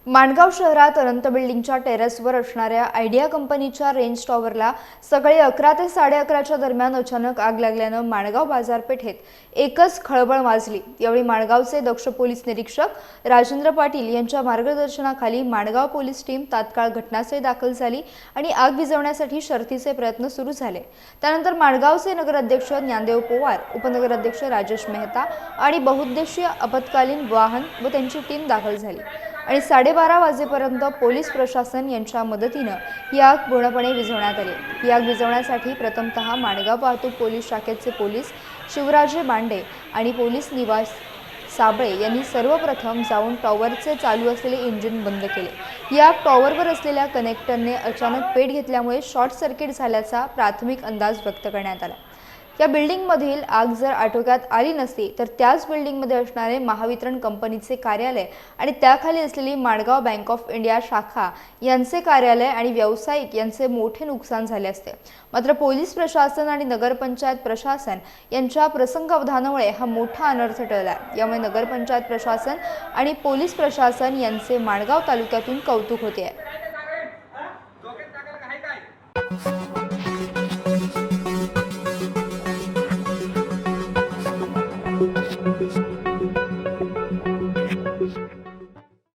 माणगाव शहरात अनंत बिल्डिंगच्या टेरेसवर असणाऱ्या आयडिया कंपनीच्या रेंज टॉवरला सकाळी 11 ते 11:30च्या दरम्यान अचानक आग लागल्यानं माणगाव बाजारपेठेत एकच खळबळ माजली। यावेळी माणगावचे दक्ष पोलीस निरीक्षक राजेंद्र पाटील यांच्या मार्गदर्शनाखाली माणगाव पोलीस टीम तात्काळ घटनास्थळी दाखल झाली आणि आग विझवण्यासाठी शर्थीचे प्रयत्न सुरू झाले। त्यानंतर माणगावचे नगराध्यक्ष ज्ञानदेव पवार, उपनगराध्यक्ष राजेश मेहता आणि बहुउद्देशीय आपत्कालीन वाहन व त्यांची टीम दाखल झाली आणि 12:30 वाजेपर्यंत पोलीस प्रशासन यांच्या मदतीने ही आग पूर्णपणे विझवण्यात आली। ही आग विझवण्यासाठी प्रथमतः माणगाव वाहतूक पोलीस शाखेचे पोलीस शिवराजे बांडे आणि पोलीस निवास साबळे यांनी सर्वप्रथम जाऊन टॉवरचे चालू असलेले इंजिन बंद केले। या टॉवरवर असलेल्या कनेक्टरने अचानक पेट घेतल्यामुळे शॉर्ट सर्किट झाल्याचा प्राथमिक अंदाज व्यक्त करण्यात आला। या बिल्डिंगमधील आग जर आटोक्यात आली नसती तर त्याच बिल्डिंगमध्ये असणारे महावितरण कंपनीचे कार्यालय आणि त्याखाली असलेली माणगाव बँक ऑफ इंडिया शाखा यांचे कार्यालय आणि व्यावसायिक यांचे मोठे नुकसान झाले असते। मात्र पोलीस प्रशासन आणि नगरपंचायत प्रशासन यांच्या प्रसंगावधानामुळे हा मोठा अनर्थ टळला। यामुळे नगरपंचायत प्रशासन आणि पोलीस प्रशासन यांचे माणगाव तालुक्यातून कौतुक होते आहे।